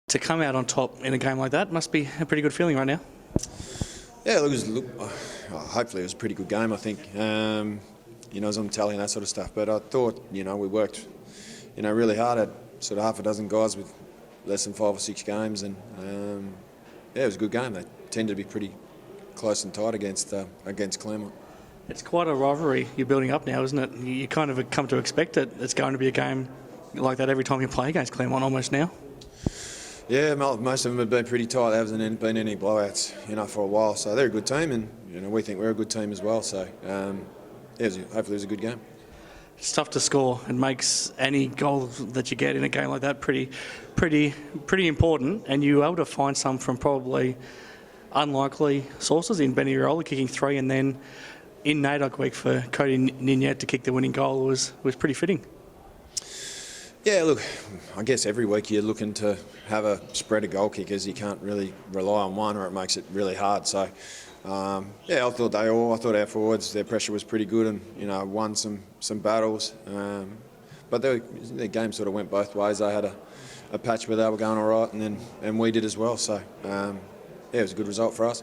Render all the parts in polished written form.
To come out on top in a game like that must be a pretty good feeling right now. Yeah, hopefully it was a pretty good game, I think. It was on the tally and that sort of stuff. But I thought, we worked, really hard. Had sort of half a dozen guys with less than 5 or 6 games, and it was a good game. They tended to be pretty close and tight against Claremont. It's quite a rivalry you're building up now, isn't it? You kind of come to expect it. It's going to be a game like that every time you play against Claremont almost now. Yeah, most of them have been pretty tight. There hasn't been any blowouts, for a while. So they're a good team, and we think we're a good team as well. So hopefully it was a good game. It's tough to score. It makes any goal that you get in a game like that pretty important. And you were able to find some from probably unlikely sources in Benny Rioli kicking 3, and then in NAIDOC week for Cody Ninyette to kick the winning goal was pretty fitting. Yeah, look, I guess every week you're looking to have a spread of goal kickers. You can't really rely on one, or it makes it really hard. So, I thought our forwards, their pressure was pretty good, and won some battles. But the game sort of went both ways. They had a patch where they were going all right, and we did as well. So, it was a good result for us.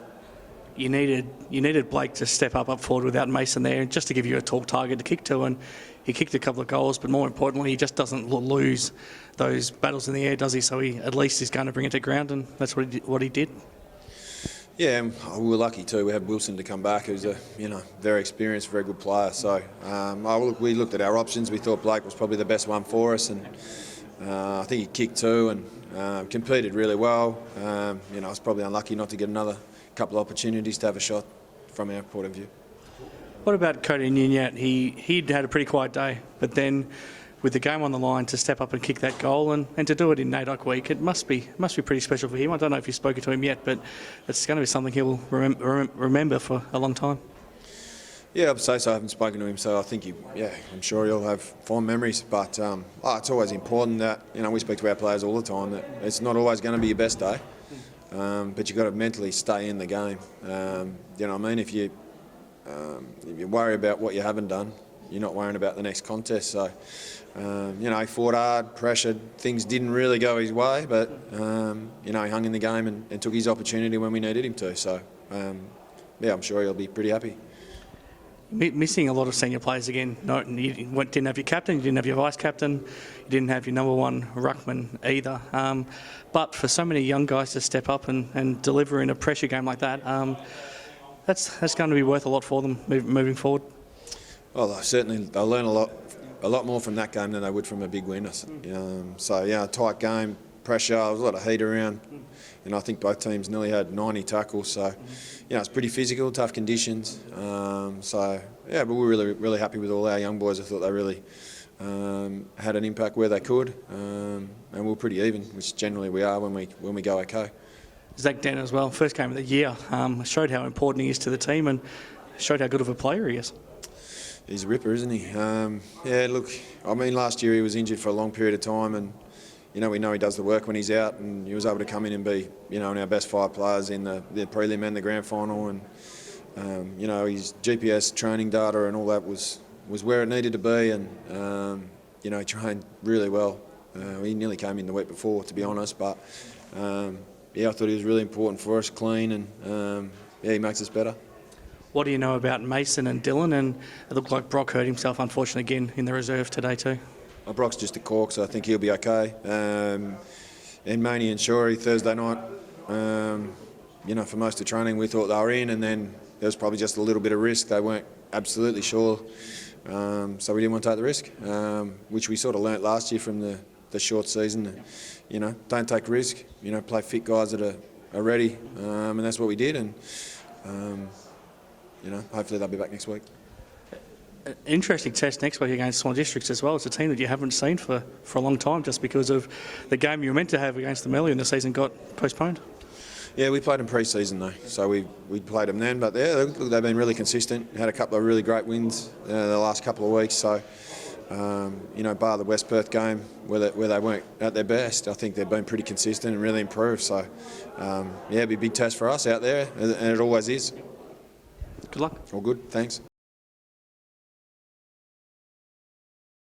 You needed Blake to step up forward without Mason there, just to give you a tall target to kick to, and he kicked a couple of goals, but more importantly, he just doesn't lose those battles in the air, does he? So he at least is going to bring it to ground, and that's what he did. Yeah, we were lucky too. We had Wilson to come back, who's a very experienced, very good player. So we looked at our options. We thought Blake was probably the best one for us, and I think he kicked 2 and competed really well. I was probably unlucky not to get another couple of opportunities to have a shot from our point of view. What about Cody Ninyette? He'd had a pretty quiet day, but then with the game on the line to step up and kick that goal and to do it in NAIDOC week, it must be pretty special for him. I don't know if you've spoken to him yet, but it's going to be something he'll remember for a long time. Yeah, I'd say so. I haven't spoken to him, so I think I'm sure he'll have fond memories. But it's always important that we speak to our players all the time that it's not always going to be your best day. But you've got to mentally stay in the game. You know what I mean? If you worry about what you haven't done, you're not worrying about the next contest. So, he fought hard, pressured. Things didn't really go his way, but, he hung in the game and took his opportunity when we needed him to. So, I'm sure he'll be pretty happy. Missing a lot of senior players again. You didn't have your captain, you didn't have your vice captain, you didn't have your number 1 ruckman either. But for so many young guys to step up and deliver in a pressure game like that, that's going to be worth a lot for them moving forward. Well, they'll learn a lot more from that game than they would from a big win. Tight game, pressure, there was a lot of heat around. I think both teams nearly had 90 tackles, so it's pretty physical, tough conditions. But we're really happy with all our young boys. I thought they really had an impact where they could, and we were pretty even, which generally we are when we go okay. Zac Dent as well, first game of the year, showed how important he is to the team and showed how good of a player he is. He's a ripper, isn't he? Last year he was injured for a long period of time, and we know he does the work when he's out, and he was able to come in and be, in our best 5 players in the prelim and the grand final, and his GPS training data and all that was where it needed to be, and he trained really well. He nearly came in the week before, to be honest, but I thought he was really important for us, clean, and he makes us better. What do you know about Mason and Dylan? And it looked like Brock hurt himself, unfortunately, again in the reserve today too. Brock's just a cork, so I think he'll be okay. And Maney and Shorey Thursday night, for most of training we thought they were in, and then there was probably just a little bit of risk. They weren't absolutely sure, so we didn't want to take the risk, which we sort of learnt last year from the short season. Don't take risk. Play fit guys that are ready, and that's what we did. And hopefully they'll be back next week. Interesting test next week against Swan Districts as well. It's a team that you haven't seen for a long time, just because of the game you were meant to have against them earlier in the season got postponed. Yeah, we played them pre-season though, so we played them then. But they've been really consistent. Had a couple of really great wins the last couple of weeks. So bar the West Perth game where they weren't at their best, I think they've been pretty consistent and really improved. So it'll be a big test for us out there, and it always is. Good luck. All good. Thanks.